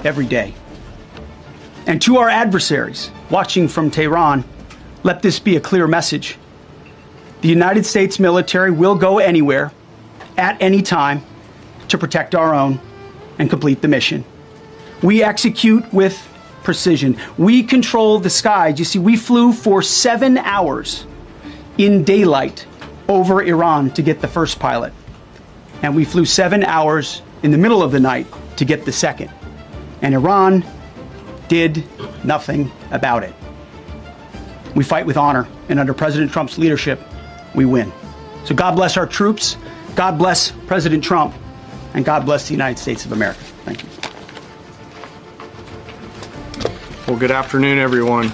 every day. And to our adversaries watching from Tehran, let this be a clear message. The United States military will go anywhere, at any time, to protect our own and complete the mission. We execute with precision. We control the skies. You see, we flew for 7 hours in daylight over Iran to get the first pilot. And we flew 7 hours in the middle of the night to get the second. And Iran did nothing about it. We fight with honor, and under President Trump's leadership, we win. So God bless our troops, God bless President Trump, and God bless the United States of America. Thank you. Well, good afternoon, everyone.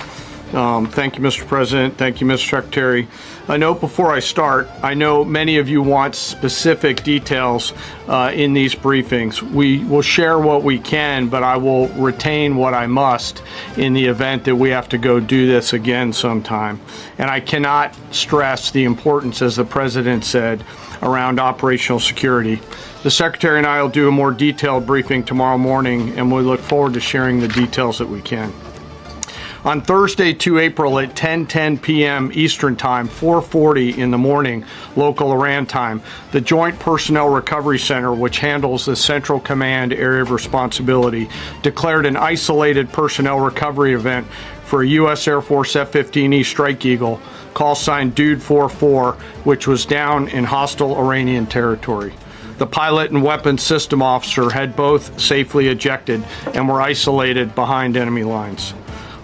Thank you, Mr. President. Thank you, Mr. Secretary. A note before I start, I know many of you want specific details in these briefings. We will share what we can, but I will retain what I must in the event that we have to go do this again sometime. And I cannot stress the importance, as the President said, around operational security. The Secretary and I will do a more detailed briefing tomorrow morning, and we look forward to sharing the details that we can. On Thursday, 2 April at 10:10 p.m. Eastern Time, 4:40 in the morning, local Iran time, the Joint Personnel Recovery Center, which handles the Central Command area of responsibility, declared an isolated personnel recovery event for a U.S. Air Force F-15E Strike Eagle, call sign Dude 44, which was down in hostile Iranian territory. The pilot and weapons system officer had both safely ejected and were isolated behind enemy lines.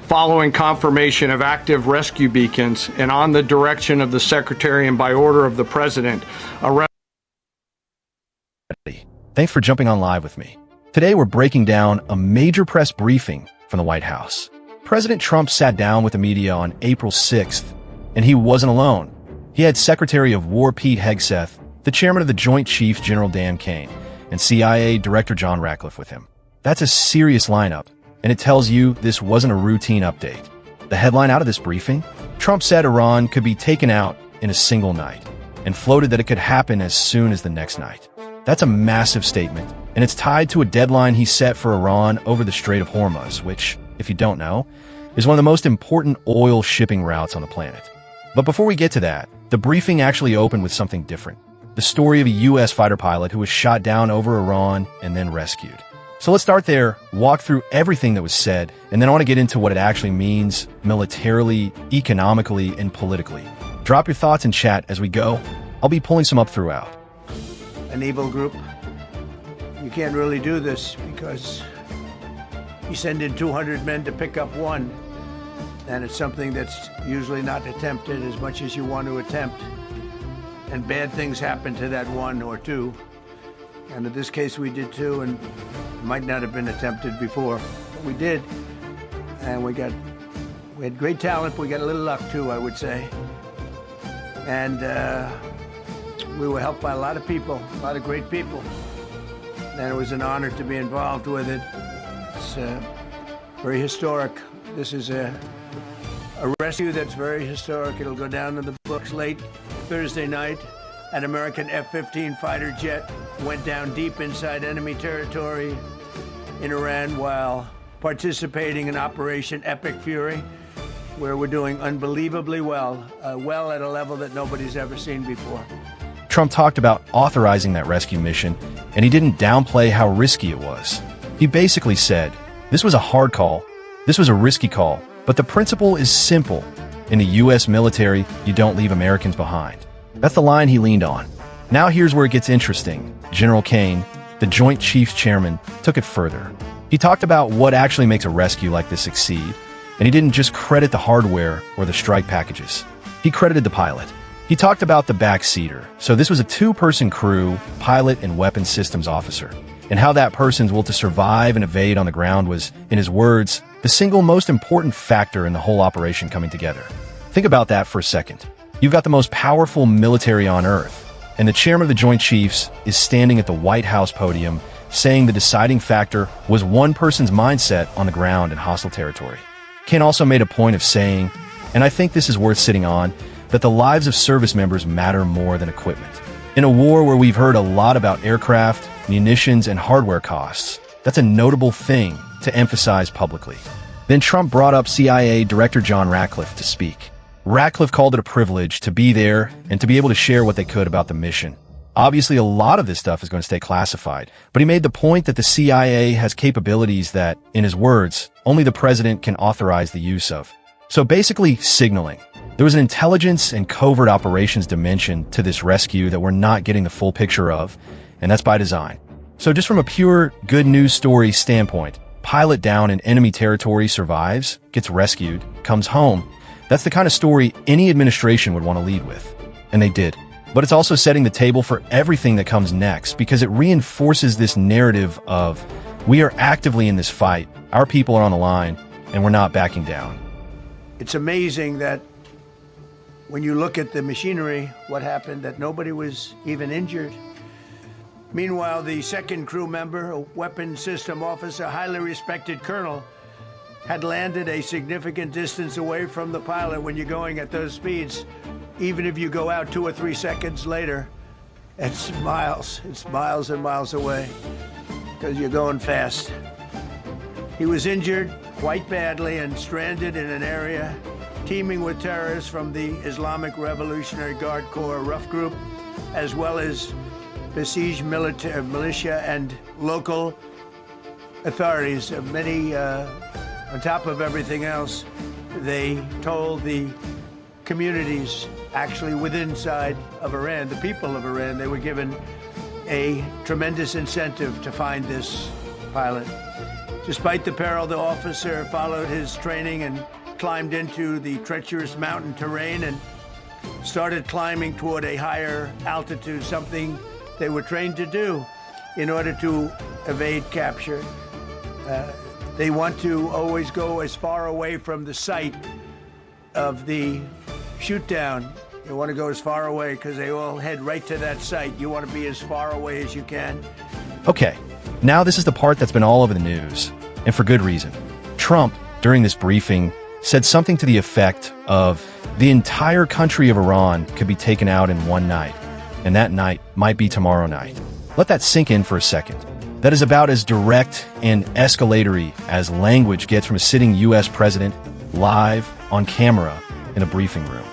Following confirmation of active rescue beacons and on the direction of the Secretary and by order of the President, Thanks for jumping on live with me. Today we're breaking down a major press briefing from the White House. President Trump sat down with the media on April 6th, and he wasn't alone. He had Secretary of War Pete Hegseth, the Chairman of the Joint Chiefs General Dan Kane, and CIA Director John Ratcliffe with him. That's a serious lineup, and it tells you this wasn't a routine update. The headline out of this briefing? Trump said Iran could be taken out in a single night, and floated that it could happen as soon as the next night. That's a massive statement, and it's tied to a deadline he set for Iran over the Strait of Hormuz, which, if you don't know, is one of the most important oil shipping routes on the planet. But before we get to that, the briefing actually opened with something different. The story of a U.S. fighter pilot who was shot down over Iran and then rescued. So let's start there, walk through everything that was said, and then I want to get into what it actually means militarily, economically, and politically. Drop your thoughts in chat as we go. I'll be pulling some up throughout. A naval group, you can't really do this because you send in 200 men to pick up one, and it's something that's usually not attempted as much as you want to attempt, and bad things happen to that one or two. And in this case, we did two, and it might not have been attempted before, but we did. And we had great talent, but we got a little luck too, I would say. And we were helped by a lot of people, a lot of great people. And it was an honor to be involved with it. It's very historic. This is a rescue that's very historic. It'll go down in the books. Late Thursday night, an American F-15 fighter jet went down deep inside enemy territory in Iran while participating in Operation Epic Fury, where we're doing unbelievably well, well at a level that nobody's ever seen before. Trump talked about authorizing that rescue mission, and he didn't downplay how risky it was. He basically said, this was a hard call, this was a risky call, but the principle is simple. In the U.S. military, you don't leave Americans behind. That's the line he leaned on. Now here's where it gets interesting. General Kane, the Joint Chiefs Chairman, took it further. He talked about what actually makes a rescue like this succeed, and he didn't just credit the hardware or the strike packages. He credited the pilot. He talked about the backseater. So this was a two-person crew, pilot and weapons systems officer, and how that person's will to survive and evade on the ground was, in his words, the single most important factor in the whole operation coming together. Think about that for a second. You've got the most powerful military on Earth, and the chairman of the Joint Chiefs is standing at the White House podium saying the deciding factor was one person's mindset on the ground in hostile territory. Ken also made a point of saying, and I think this is worth sitting on, that the lives of service members matter more than equipment. In a war where we've heard a lot about aircraft, munitions, and hardware costs, that's a notable thing, to emphasize publicly. Then Trump brought up CIA Director John Ratcliffe to speak. Ratcliffe called it a privilege to be there and to be able to share what they could about the mission. Obviously, a lot of this stuff is going to stay classified, but he made the point that the CIA has capabilities that, in his words, only the president can authorize the use of. So basically, signaling. There was an intelligence and covert operations dimension to this rescue that we're not getting the full picture of, and that's by design. So just from a pure good news story standpoint, pilot down in enemy territory survives, gets rescued, comes home. That's the kind of story any administration would want to lead with. And they did. But it's also setting the table for everything that comes next because it reinforces this narrative of we are actively in this fight, our people are on the line, and we're not backing down. It's amazing that when you look at the machinery, what happened, that nobody was even injured. Meanwhile, the second crew member, a weapons system officer, highly respected colonel, had landed a significant distance away from the pilot. When you're going at those speeds, even if you go out 2 or 3 seconds later, it's miles and miles away because you're going fast. He was injured quite badly and stranded in an area teeming with terrorists from the Islamic Revolutionary Guard Corps rough group, as well as besieged militia and local authorities. Many, on top of everything else, they told the communities actually within inside of Iran, the people of Iran, they were given a tremendous incentive to find this pilot. Despite the peril, the officer followed his training and climbed into the treacherous mountain terrain and started climbing toward a higher altitude, something they were trained to do in order to evade capture. They want to always go as far away from the site of the shoot down. You want to go as far away because they all head right to that site. You want to be as far away as you can. Okay, now this is the part that's been all over the news, and for good reason. Trump, during this briefing, said something to the effect of the entire country of Iran could be taken out in one night, and that night might be tomorrow night. Let that sink in for a second. That is about as direct and escalatory as language gets from a sitting U.S. president live on camera in a briefing room.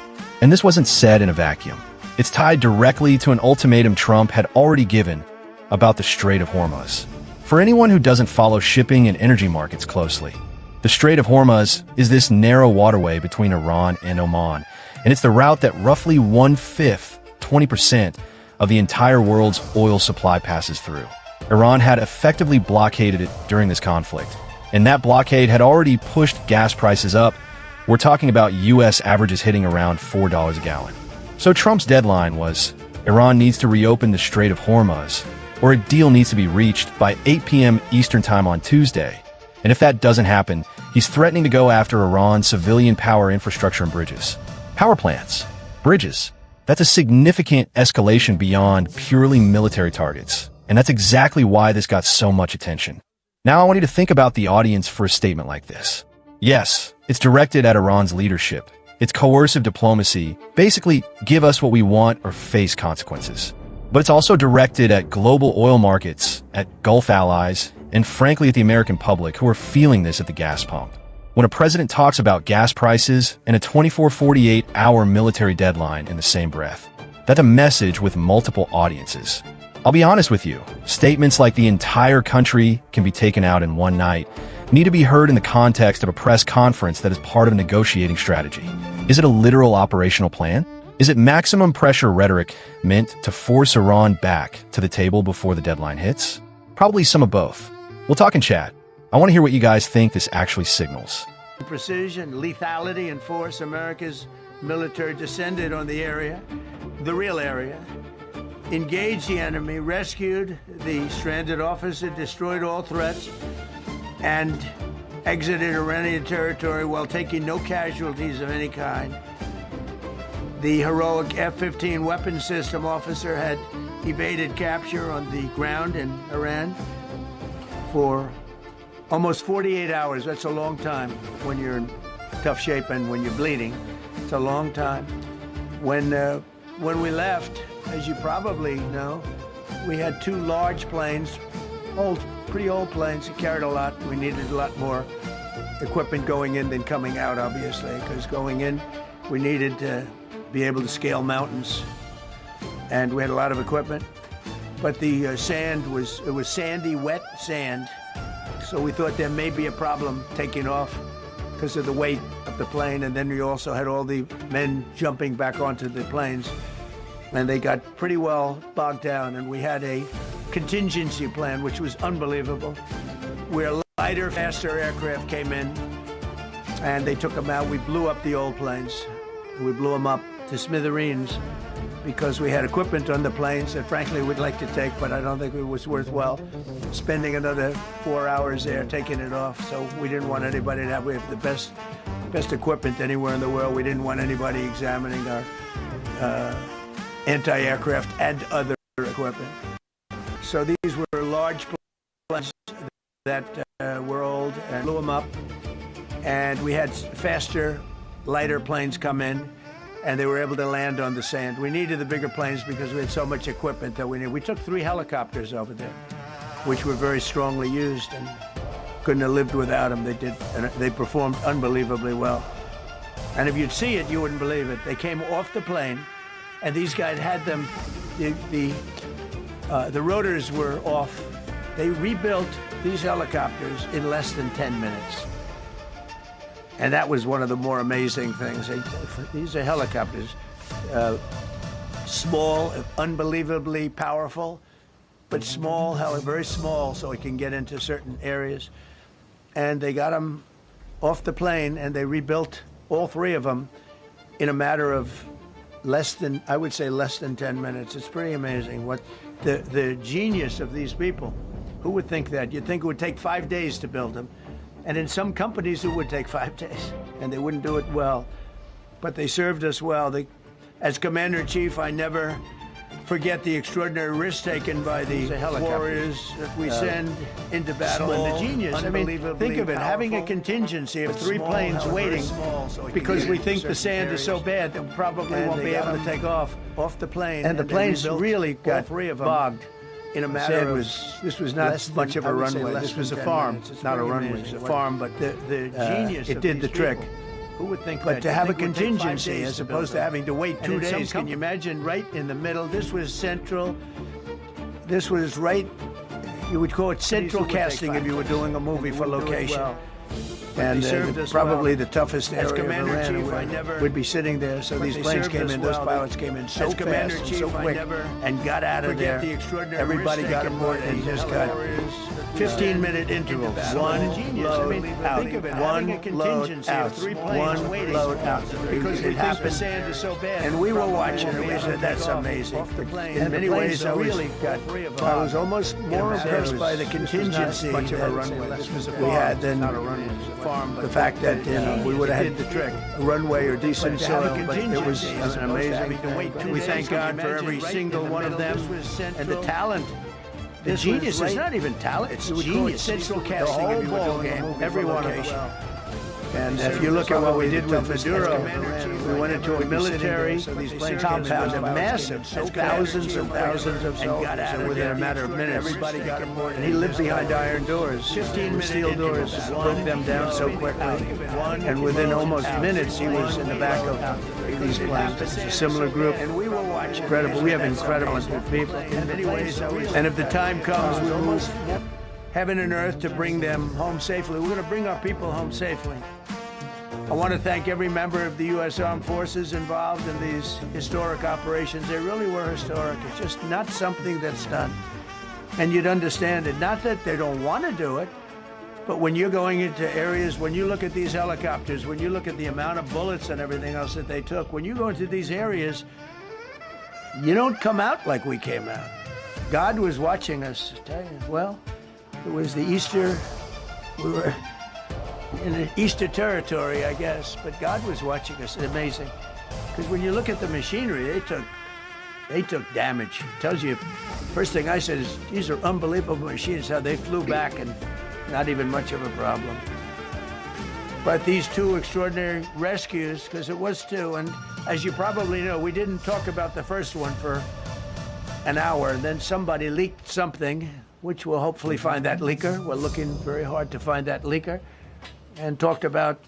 And this wasn't said in a vacuum. It's tied directly to an ultimatum Trump had already given about the Strait of Hormuz. For anyone who doesn't follow shipping and energy markets closely, the Strait of Hormuz is this narrow waterway between Iran and Oman, and it's the route that roughly 1/5, 20% of the entire world's oil supply passes through. Iran had effectively blockaded it during this conflict, and that blockade had already pushed gas prices up. We're talking about U.S. averages hitting around $4 a gallon. So Trump's deadline was, Iran needs to reopen the Strait of Hormuz, or a deal needs to be reached by 8 p.m. Eastern Time on Tuesday. And if that doesn't happen, he's threatening to go after Iran's civilian power infrastructure and bridges. Power plants, bridges. That's a significant escalation beyond purely military targets. And that's exactly why this got so much attention. Now I want you to think about the audience for a statement like this. Yes, it's directed at Iran's leadership. It's coercive diplomacy. Basically, give us what we want or face consequences. But it's also directed at global oil markets, at Gulf allies, and frankly at the American public who are feeling this at the gas pump. When a president talks about gas prices and a 24-48-hour military deadline in the same breath, that's a message with multiple audiences. I'll be honest with you, statements like the entire country can be taken out in one night need to be heard in the context of a press conference that is part of a negotiating strategy. Is it a literal operational plan? Is it maximum pressure rhetoric meant to force Iran back to the table before the deadline hits? Probably some of both. We'll talk in chat. I want to hear what you guys think this actually signals. Precision, lethality, and force. America's military descended on the area, the real area, engaged the enemy, rescued the stranded officer, destroyed all threats, and exited Iranian territory while taking no casualties of any kind. The heroic F-15 weapons system officer had evaded capture on the ground in Iran for almost 48 hours. That's a long time when you're in tough shape and when you're bleeding. It's a long time. When we left, as you probably know, we had two large planes pretty old planes. It carried a lot. We needed a lot more equipment going in than coming out, obviously, because going in, we needed to be able to scale mountains, and we had a lot of equipment. But the sand was sandy, wet sand, so we thought there may be a problem taking off because of the weight of the plane, and then we also had all the men jumping back onto the planes, and they got pretty well bogged down, and we had a contingency plan, which was unbelievable, where lighter, faster aircraft came in, and they took them out. We blew up the old planes. We blew them up to smithereens because we had equipment on the planes that, frankly, we'd like to take, but I don't think it was worthwhile spending another 4 hours there taking it off. So we didn't want anybody to have, we have the best equipment anywhere in the world. We didn't want anybody examining our anti-aircraft and other equipment. So these were large planes that were old, and blew them up. And we had faster, lighter planes come in, and they were able to land on the sand. We needed the bigger planes because we had so much equipment that we needed. We took 3 helicopters over there, which were very strongly used, and couldn't have lived without them. They did, and they performed unbelievably well. And if you'd see it, you wouldn't believe it. They came off the plane, and these guys had them, the rotors were off. They rebuilt these helicopters in less than 10 minutes. And that was one of the more amazing things. These are helicopters, small, unbelievably powerful, but small, very small, so it can get into certain areas. And they got them off the plane, and they rebuilt all 3 of them in a matter of less than 10 minutes. It's pretty amazing what the genius of these people. Who would think that? You'd think it would take 5 days to build them. And in some companies, it would take 5 days, and they wouldn't do it well. But they served us well. As Commander-in-Chief, I never forget the extraordinary risk taken by the warriors that we send into battle. And the genius, I mean, think of it, having a contingency of 3 planes waiting because we think the sand is so bad that we probably won't be able to take off the plane. And the planes really got bogged. In a matter of, this was not much of a runway. This was a farm, not a runway. It was a farm, but the genius it did the trick. Who would think? But to have a contingency as opposed to having to wait 2 days, can you imagine? Right in the middle. This was central. This was right. You would call it central casting if you were doing a movie for location. And probably the toughest area of Iran. We'd be sitting there, so these planes came in, those pilots came in so fast and so quick and got out of there. Everybody got aboard and just got 15-minute intervals. One load out, one load out, one load out. Because it happened, and we were watching, and we said, that's amazing. In many ways, I was almost more impressed by the contingency that we had than the fact that we would have had a runway or decent soil, but it was an amazing thing. We thank God for every single one of them and the talent. The genius is not even talent, it's genius. Central casting, the whole ball game, every one of us. And if you look at what we did with Maduro, we went into a military compound, a massive, thousands and thousands of soldiers, and within a matter of minutes, everybody got aboard. And he lived behind iron doors, 15 steel doors, broke them down so quickly. And within almost minutes, he was in the back of these planes. It's a similar group. Incredible. We have incredible people. And if the time comes, we'll move heaven and earth to bring them home safely. We're going to bring our people home safely. I want to thank every member of the U.S. Armed Forces involved in these historic operations. They really were historic. It's just not something that's done. And you'd understand it. Not that they don't want to do it, but when you're going into areas, when you look at these helicopters, when you look at the amount of bullets and everything else that they took, when you go into these areas, you don't come out like we came out. God was watching us. I tell you, well, it was the Easter, we were in Easter territory, I guess, but God was watching us. It's amazing. Because when you look at the machinery, they took damage. It tells you, first thing I said is, these are unbelievable machines, how they flew back and not even much of a problem. But these 2 extraordinary rescues, because it was 2, and as you probably know, we didn't talk about the first one for an hour, and then somebody leaked something which will hopefully find that leaker. We're looking very hard to find that leaker. And talked about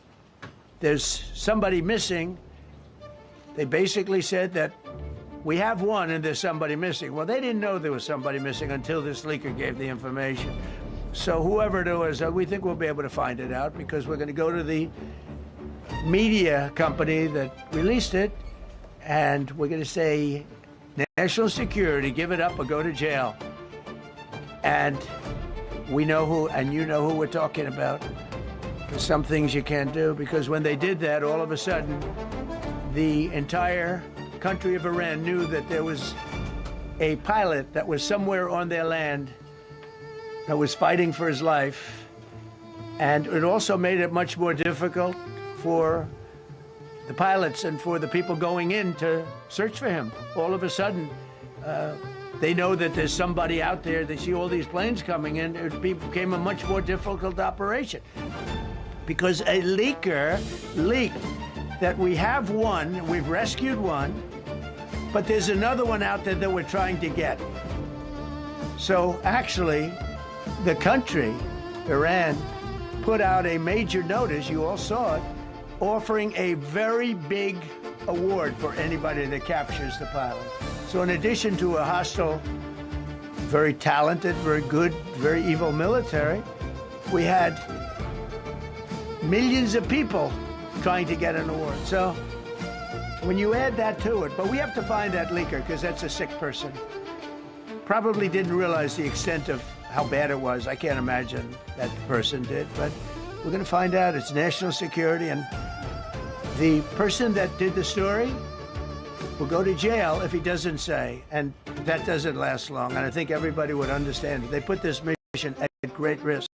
there's somebody missing. They basically said that we have one and there's somebody missing. Well, they didn't know there was somebody missing until this leaker gave the information. So whoever it was, we think we'll be able to find it out because we're going to go to the media company that released it, and we're going to say, national security, give it up or go to jail. And we know who, and you know who we're talking about. There's some things you can't do, because when they did that, all of a sudden, the entire country of Iran knew that there was a pilot that was somewhere on their land that was fighting for his life. And it also made it much more difficult for the pilots and for the people going in to search for him. All of a sudden, they know that there's somebody out there. They see all these planes coming in. It became a much more difficult operation because a leaker leaked that we have one, we've rescued one, but there's another one out there that we're trying to get. So actually, the country, Iran, put out a major notice, you all saw it, offering a very big award for anybody that captures the pilot. So in addition to a hostile, very talented, very good, very evil military, we had millions of people trying to get an award. So when you add that to it, but we have to find that leaker because that's a sick person. Probably didn't realize the extent of how bad it was. I can't imagine that person did, but we're going to find out. It's national security, and the person that did the story will go to jail if he doesn't say, and that doesn't last long, and I think everybody would understand it. They put this mission at great risk.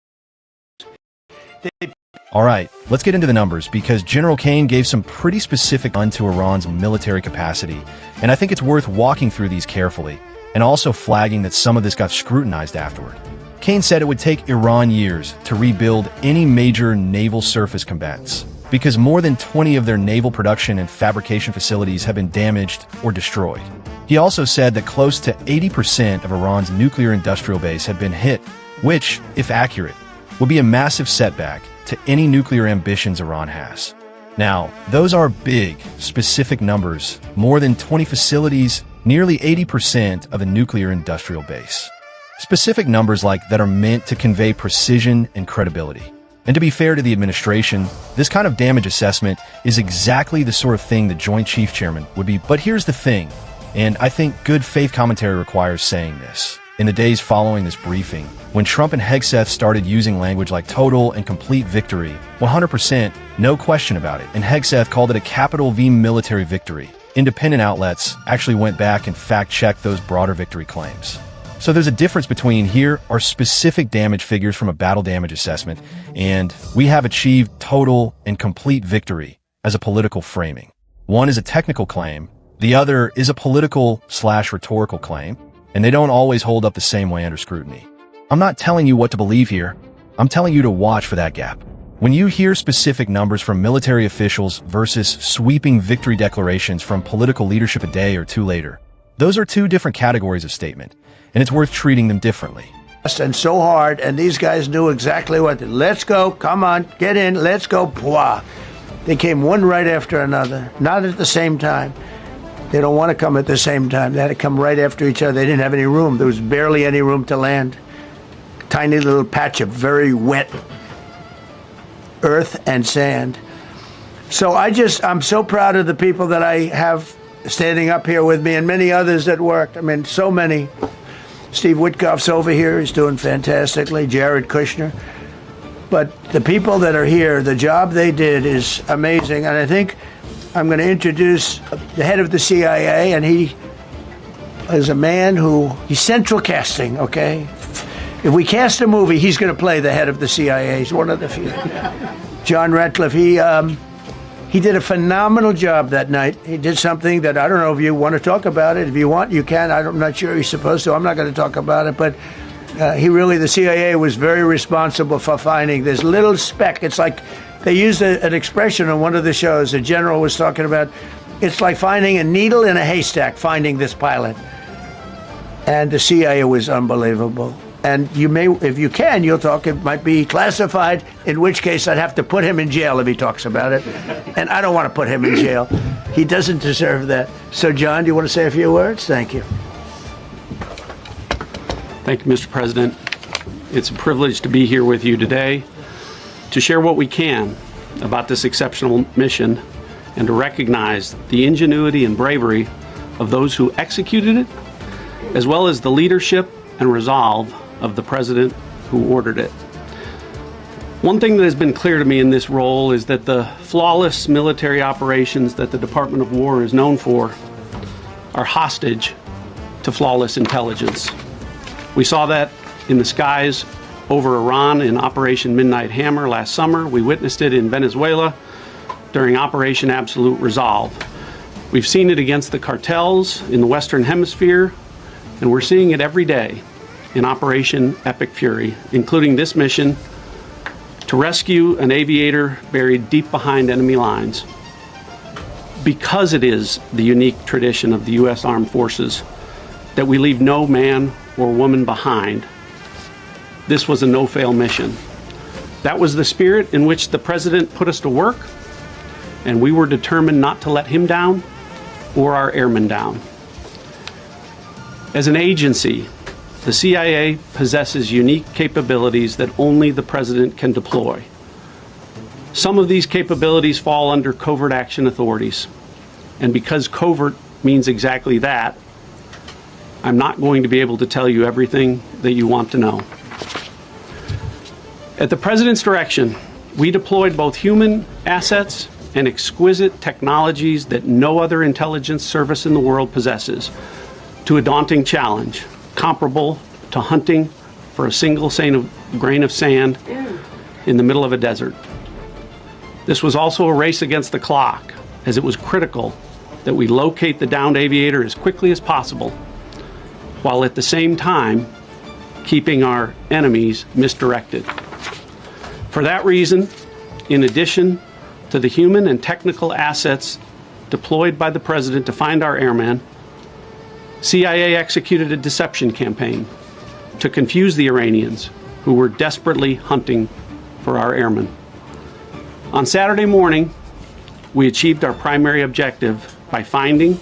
All right, let's get into the numbers, because General Kane gave some pretty specific onto Iran's military capacity, and I think it's worth walking through these carefully, and also flagging that some of this got scrutinized afterward. Kane said it would take Iran years to rebuild any major naval surface combatants, because more than 20 of their naval production and fabrication facilities have been damaged or destroyed. He also said that close to 80% of Iran's nuclear industrial base had been hit, which, if accurate, would be a massive setback to any nuclear ambitions Iran has. Now, those are big, specific numbers, more than 20 facilities, nearly 80% of a nuclear industrial base. Specific numbers like that are meant to convey precision and credibility. And to be fair to the administration, this kind of damage assessment is exactly the sort of thing the Joint Chief Chairman would be. But here's the thing, and I think good faith commentary requires saying this. In the days following this briefing, when Trump and Hegseth started using language like total and complete victory, 100%, no question about it, and Hegseth called it a capital V military victory, independent outlets actually went back and fact-checked those broader victory claims. So there's a difference between here are specific damage figures from a battle damage assessment, and we have achieved total and complete victory as a political framing. One is a technical claim, the other is a political/rhetorical claim, and they don't always hold up the same way under scrutiny. I'm not telling you what to believe here. I'm telling you to watch for that gap. When you hear specific numbers from military officials versus sweeping victory declarations from political leadership a day or two later, those are two different categories of statement, and it's worth treating them differently. And so hard, and these guys knew exactly what to do. Let's go, come on, get in, let's go, blah. They came one right after another, not at the same time. They don't want to come at the same time. They had to come right after each other. They didn't have any room. There was barely any room to land. Tiny little patch of very wet earth and sand. So I'm so proud of the people that I have standing up here with me and many others that worked. I mean, so many. Steve Witkoff's over here. He's doing fantastically. Jared Kushner. But the people that are here, the job they did is amazing. And I think I'm going to introduce the head of the CIA, and he is a man he's central casting, okay? If we cast a movie, he's going to play the head of the CIA. He's one of the few. John Ratcliffe, he did a phenomenal job that night. He did something that I don't know if you want to talk about it. If you want, you can. I'm not sure he's supposed to. I'm not going to talk about it, but the CIA was very responsible for finding this little speck. It's like they used an expression on one of the shows. A general was talking about, it's like finding a needle in a haystack, finding this pilot. And the CIA was unbelievable. And you may, if you can, you'll talk, it might be classified, in which case I'd have to put him in jail if he talks about it. And I don't want to put him in jail. He doesn't deserve that. So, John, do you want to say a few words? Thank you. Thank you, Mr. President. It's a privilege to be here with you today to share what we can about this exceptional mission and to recognize the ingenuity and bravery of those who executed it, as well as the leadership and resolve of the President who ordered it. One thing that has been clear to me in this role is that the flawless military operations that the Department of War is known for are hostage to flawless intelligence. We saw that in the skies over Iran in Operation Midnight Hammer last summer. We witnessed it in Venezuela during Operation Absolute Resolve. We've seen it against the cartels in the Western Hemisphere, and we're seeing it every day in Operation Epic Fury, including this mission to rescue an aviator buried deep behind enemy lines. Because it is the unique tradition of the U.S. Armed Forces that we leave no man or woman behind, this was a no-fail mission. That was the spirit in which the President put us to work, and we were determined not to let him down or our airmen down. As an agency, the CIA possesses unique capabilities that only the President can deploy. Some of these capabilities fall under covert action authorities. And because covert means exactly that, I'm not going to be able to tell you everything that you want to know. At the President's direction, we deployed both human assets and exquisite technologies that no other intelligence service in the world possesses to a daunting challenge, comparable to hunting for a single grain of sand in the middle of a desert. This was also a race against the clock, as it was critical that we locate the downed aviator as quickly as possible, while at the same time keeping our enemies misdirected. For that reason, in addition to the human and technical assets deployed by the President to find our airmen, CIA executed a deception campaign to confuse the Iranians who were desperately hunting for our airmen. On Saturday morning, we achieved our primary objective by finding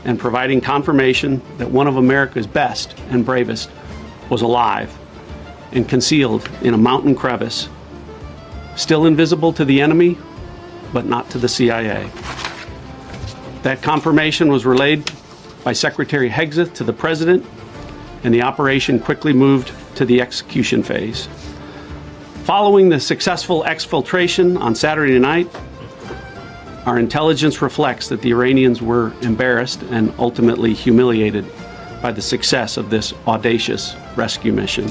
and providing confirmation that one of America's best and bravest was alive and concealed in a mountain crevice, still invisible to the enemy, but not to the CIA. That confirmation was relayed by Secretary Hegseth to the President, and the operation quickly moved to the execution phase. Following the successful exfiltration on Saturday night, our intelligence reflects that the Iranians were embarrassed and ultimately humiliated by the success of this audacious rescue mission.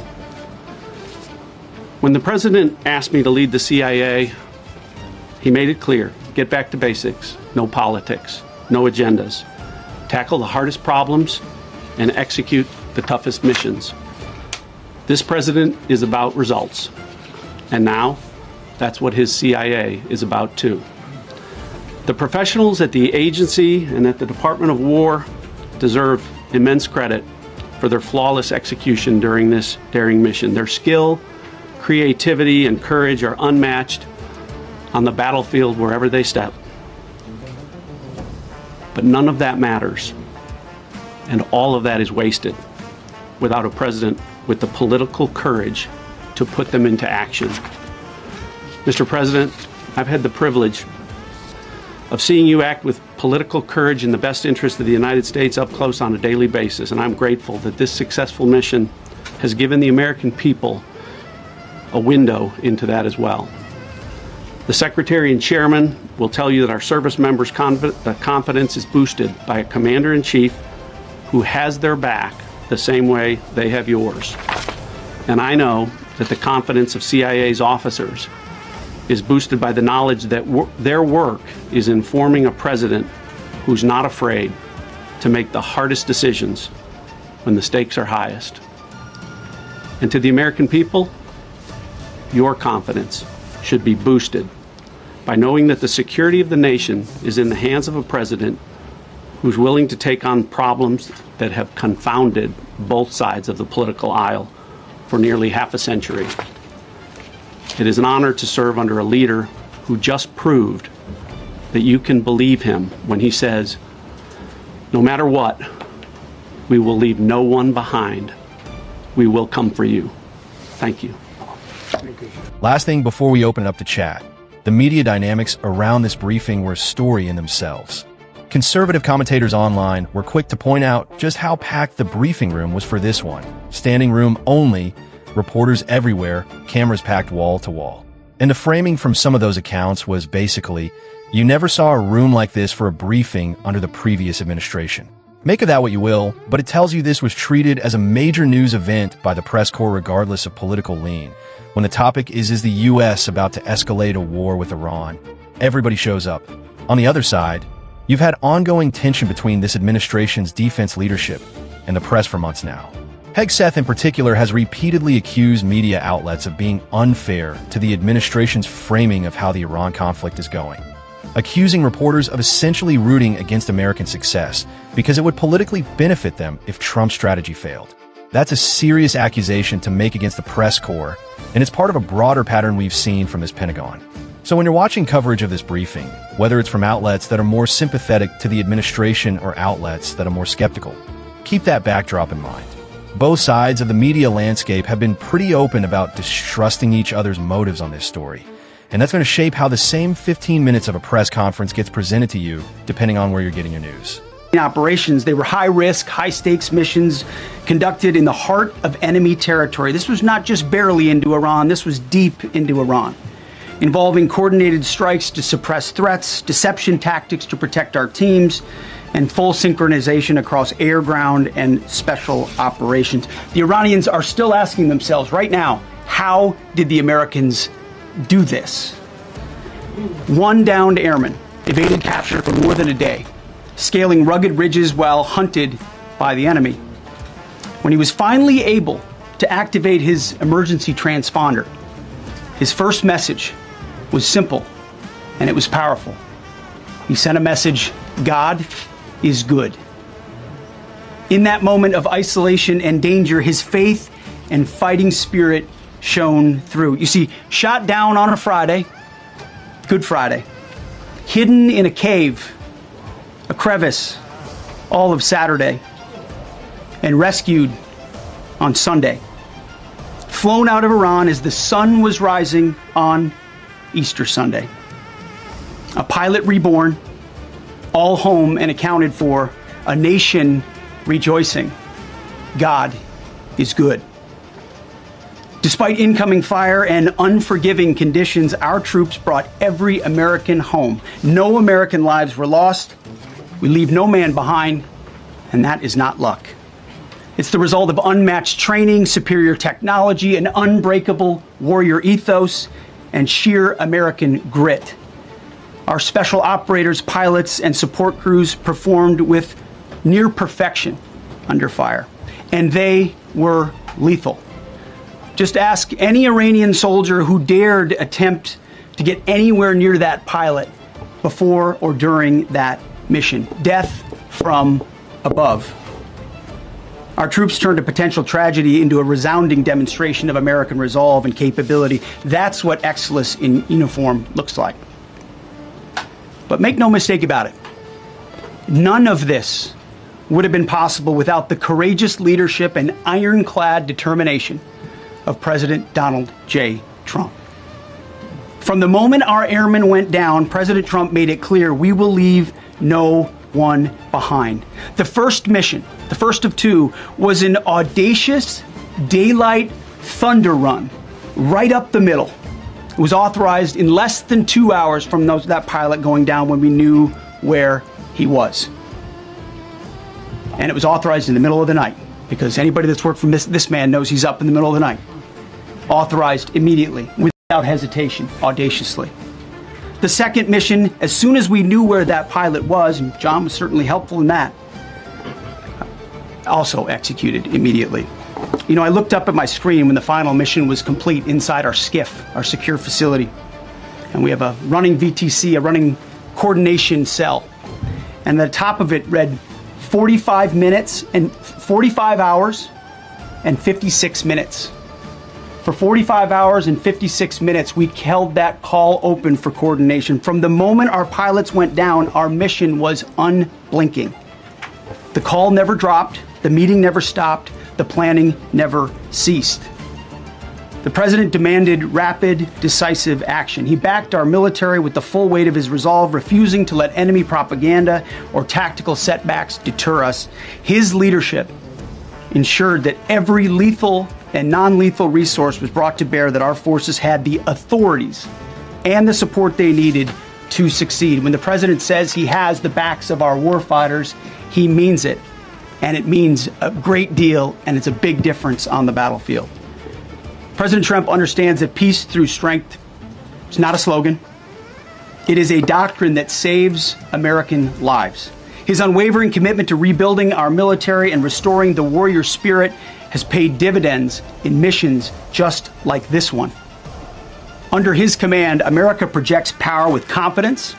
When the President asked me to lead the CIA, he made it clear: get back to basics, no politics, no agendas. Tackle the hardest problems and execute the toughest missions. This President is about results. And now, that's what his CIA is about too. The professionals at the agency and at the Department of War deserve immense credit for their flawless execution during this daring mission. Their skill, creativity, and courage are unmatched on the battlefield wherever they step. But none of that matters, and all of that is wasted without a President with the political courage to put them into action. Mr. President, I've had the privilege of seeing you act with political courage in the best interest of the United States up close on a daily basis, and I'm grateful that this successful mission has given the American people a window into that as well. The Secretary and Chairman will tell you that our service members' confidence is boosted by a Commander-in-Chief who has their back the same way they have yours. And I know that the confidence of CIA's officers is boosted by the knowledge that their work is informing a President who's not afraid to make the hardest decisions when the stakes are highest. And to the American people, your confidence should be boosted by knowing that the security of the nation is in the hands of a President who's willing to take on problems that have confounded both sides of the political aisle for nearly half a century. It is an honor to serve under a leader who just proved that you can believe him when he says, no matter what, we will leave no one behind. We will come for you. Thank you. Last thing before we open it up to chat, the media dynamics around this briefing were a story in themselves. Conservative commentators online were quick to point out just how packed the briefing room was for this one. Standing room only, reporters everywhere, cameras packed wall to wall. And the framing from some of those accounts was basically, you never saw a room like this for a briefing under the previous administration. Make of that what you will, but it tells you this was treated as a major news event by the press corps regardless of political lean. When the topic is the U.S. about to escalate a war with Iran, everybody shows up. On the other side, you've had ongoing tension between this administration's defense leadership and the press for months now. Hegseth in particular has repeatedly accused media outlets of being unfair to the administration's framing of how the Iran conflict is going, accusing reporters of essentially rooting against American success because it would politically benefit them if Trump's strategy failed. That's a serious accusation to make against the press corps, and it's part of a broader pattern we've seen from this Pentagon. So when you're watching coverage of this briefing, whether it's from outlets that are more sympathetic to the administration or outlets that are more skeptical, keep that backdrop in mind. Both sides of the media landscape have been pretty open about distrusting each other's motives on this story, and that's going to shape how the same 15 minutes of a press conference gets presented to you, depending on where you're getting your news. Operations, they were high-risk, high-stakes missions conducted in the heart of enemy territory. This was not just barely into Iran, this was deep into Iran, involving coordinated strikes to suppress threats, deception tactics to protect our teams, and full synchronization across air, ground, and special operations. The Iranians are still asking themselves right now, how did the Americans do this? One downed airman evaded capture for more than a day, scaling rugged ridges while hunted by the enemy. When he was finally able to activate his emergency transponder, his first message was simple, and it was powerful. He sent a message, God is good. In that moment of isolation and danger, his faith and fighting spirit shone through. You see, shot down on a Friday, Good Friday, hidden in a cave, a crevice, all of Saturday, and rescued on Sunday. Flown out of Iran as the sun was rising on Easter Sunday. A pilot reborn, all home and accounted for, a nation rejoicing. God is good. Despite incoming fire and unforgiving conditions, our troops brought every American home. No American lives were lost. We leave no man behind, and that is not luck. It's the result of unmatched training, superior technology, an unbreakable warrior ethos, and sheer American grit. Our special operators, pilots, and support crews performed with near perfection under fire, and they were lethal. Just ask any Iranian soldier who dared attempt to get anywhere near that pilot before or during that mission. Death from above. Our troops turned a potential tragedy into a resounding demonstration of American resolve and capability. That's what excellence in uniform looks like. But make no mistake about it, none of this would have been possible without the courageous leadership and ironclad determination of President Donald J. Trump. From the moment our airmen went down, President Trump made it clear we will leave no one behind. The first mission, the first of two, was an audacious daylight thunder run right up the middle. It was authorized in less than 2 hours from that pilot going down when we knew where he was. And it was authorized in the middle of the night, because anybody that's worked for this man knows he's up in the middle of the night. Authorized immediately, without hesitation, audaciously. The second mission, as soon as we knew where that pilot was, and John was certainly helpful in that, also executed immediately. You know, I looked up at my screen when the final mission was complete inside our SCIF, our secure facility. And we have a running VTC, a running coordination cell. And the top of it read 45 minutes and 45 hours and 56 minutes. For 45 hours and 56 minutes, we held that call open for coordination. From the moment our pilots went down, our mission was unblinking. The call never dropped, the meeting never stopped, the planning never ceased. The president demanded rapid, decisive action. He backed our military with the full weight of his resolve, refusing to let enemy propaganda or tactical setbacks deter us. His leadership ensured that every lethal and non-lethal resource was brought to bear, that our forces had the authorities and the support they needed to succeed. When the president says he has the backs of our warfighters, he means it. And it means a great deal, and it's a big difference on the battlefield. President Trump understands that peace through strength is not a slogan. It is a doctrine that saves American lives. His unwavering commitment to rebuilding our military and restoring the warrior spirit has paid dividends in missions just like this one. Under his command, America projects power with confidence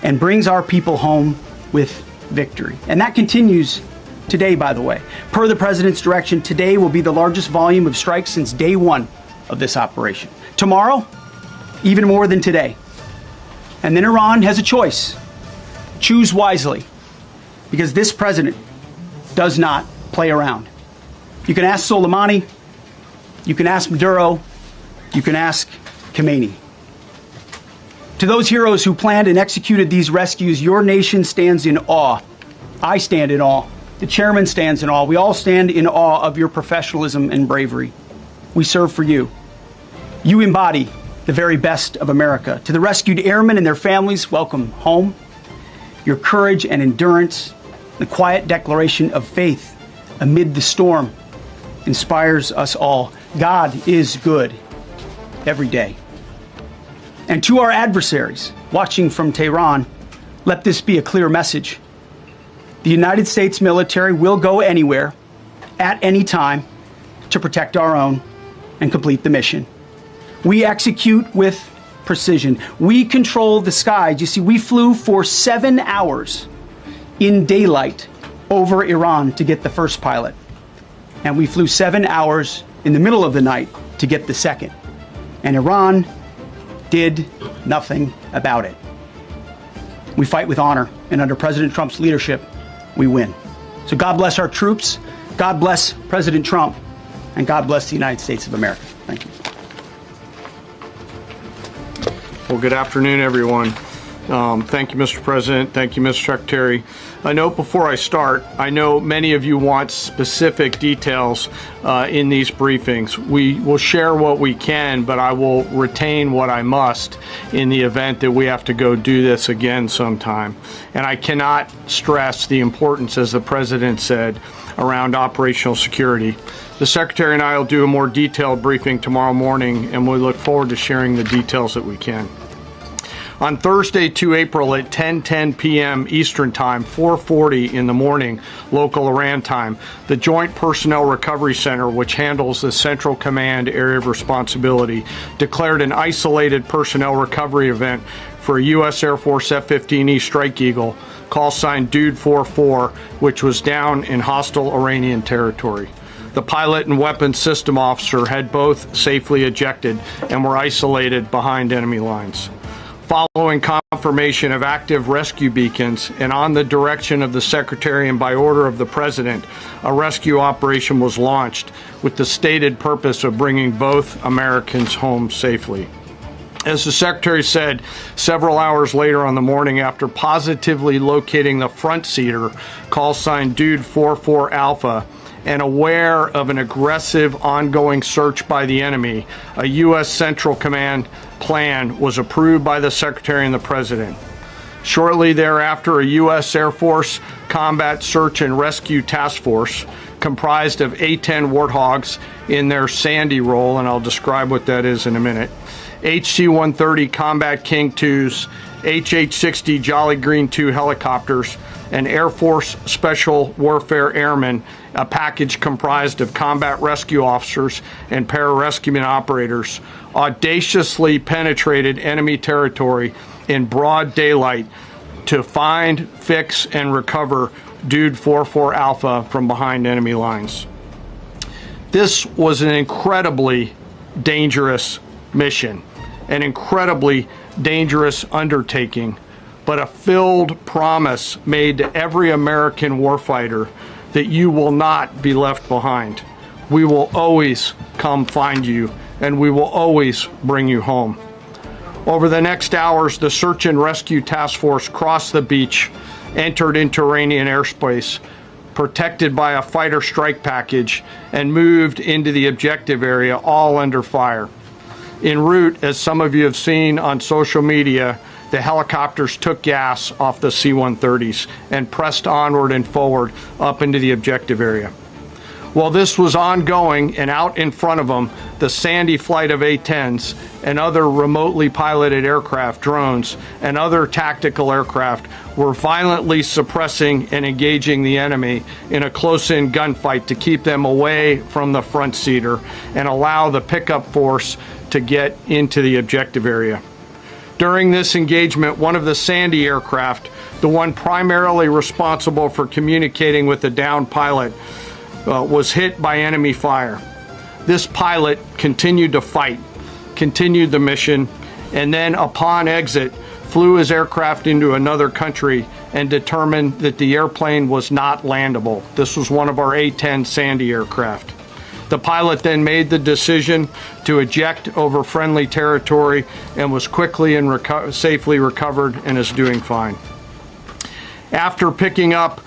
and brings our people home with victory. And that continues today, by the way. Per the president's direction, today will be the largest volume of strikes since day one of this operation. Tomorrow, even more than today. And then Iran has a choice. Choose wisely, because this president does not play around. You can ask Soleimani, you can ask Maduro, you can ask Khomeini. To those heroes who planned and executed these rescues, your nation stands in awe. I stand in awe. The chairman stands in awe. We all stand in awe of your professionalism and bravery. We serve for you. You embody the very best of America. To the rescued airmen and their families, welcome home. Your courage and endurance, the quiet declaration of faith amid the storm, inspires us all. God is good every day. And to our adversaries watching from Tehran, let this be a clear message. The United States military will go anywhere, at any time, to protect our own and complete the mission. We execute with precision. We control the skies. You see, we flew for 7 hours in daylight over Iran to get the first pilot. And we flew 7 hours in the middle of the night to get the second. And Iran did nothing about it. We fight with honor, and under President Trump's leadership, we win. So God bless our troops, God bless President Trump, and God bless the United States of America. Thank you. Well, good afternoon, everyone. Thank you, Mr. President. Thank you, Mr. Secretary. A note before I start, I know many of you want specific details in these briefings. We will share what we can, but I will retain what I must in the event that we have to go do this again sometime. And I cannot stress the importance, as the President said, around operational security. The Secretary and I will do a more detailed briefing tomorrow morning, and we look forward to sharing the details that we can. On Thursday, 2 April at 10:10 p.m. Eastern Time, 4:40 in the morning, local Iran time, the Joint Personnel Recovery Center, which handles the Central Command area of responsibility, declared an isolated personnel recovery event for a U.S. Air Force F-15E Strike Eagle, call sign Dude 44, which was down in hostile Iranian territory. The pilot and weapons system officer had both safely ejected and were isolated behind enemy lines. Following confirmation of active rescue beacons and on the direction of the Secretary and by order of the President, a rescue operation was launched with the stated purpose of bringing both Americans home safely. As the Secretary said, several hours later on the morning after positively locating the front seater, call sign Dude 44 Alpha, and aware of an aggressive ongoing search by the enemy, a U.S. Central Command plan was approved by the Secretary and the President. Shortly thereafter, a U.S. Air Force Combat Search and Rescue Task Force, comprised of A-10 Warthogs in their Sandy role, and I'll describe what that is in a minute, HC-130 Combat King IIs, HH-60 Jolly Green II helicopters, and Air Force Special Warfare Airmen, a package comprised of combat rescue officers and pararescueman operators, audaciously penetrated enemy territory in broad daylight to find, fix, and recover Dude 44 Alpha from behind enemy lines. This was an incredibly dangerous mission, an incredibly dangerous undertaking, but a filled promise made to every American warfighter that you will not be left behind. We will always come find you, and we will always bring you home. Over the next hours, the search and rescue task force crossed the beach, entered into Iranian airspace, protected by a fighter strike package, and moved into the objective area, all under fire. En route, as some of you have seen on social media, the helicopters took gas off the C-130s and pressed onward and forward up into the objective area. While this was ongoing, and out in front of them, the Sandy flight of A-10s and other remotely piloted aircraft, drones, and other tactical aircraft were violently suppressing and engaging the enemy in a close-in gunfight to keep them away from the front seater and allow the pickup force to get into the objective area. During this engagement, one of the Sandy aircraft, the one primarily responsible for communicating with the downed pilot, was hit by enemy fire. This pilot continued to fight, continued the mission, and then upon exit, flew his aircraft into another country and determined that the airplane was not landable. This was one of our A-10 Sandy aircraft. The pilot then made the decision to eject over friendly territory and was quickly and safely recovered and is doing fine. After picking up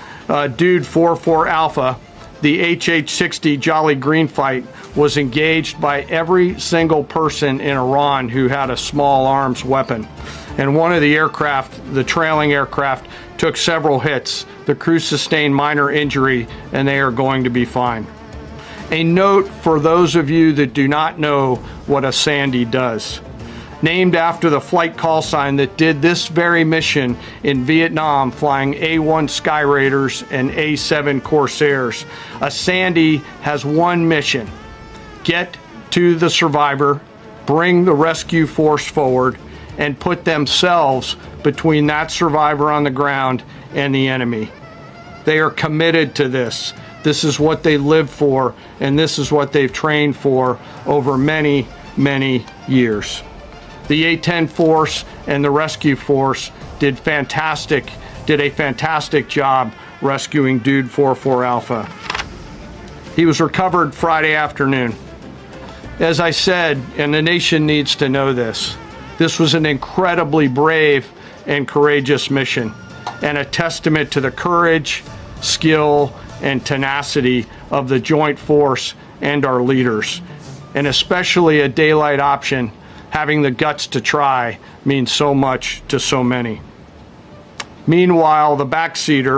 Dude 44 Alpha, the HH-60 Jolly Green fight was engaged by every single person in Iran who had a small arms weapon. And one of the aircraft, the trailing aircraft, took several hits. The crew sustained minor injury, and they are going to be fine. A note for those of you that do not know what a Sandy does. Named after the flight call sign that did this very mission in Vietnam, flying A-1 Sky Raiders and A-7 Corsairs, a Sandy has one mission: get to the survivor, bring the rescue force forward, and put themselves between that survivor on the ground and the enemy. They are committed to this. This is what they live for, and this is what they've trained for over many, many years. The A-10 force and the rescue force did a fantastic job rescuing Dude 44 Alpha. He was recovered Friday afternoon. As I said, and the nation needs to know this, this was an incredibly brave and courageous mission, and a testament to the courage, skill, and tenacity of the joint force and our leaders, and especially a daylight option. Having the guts to try means so much to so many. Meanwhile, the backseater,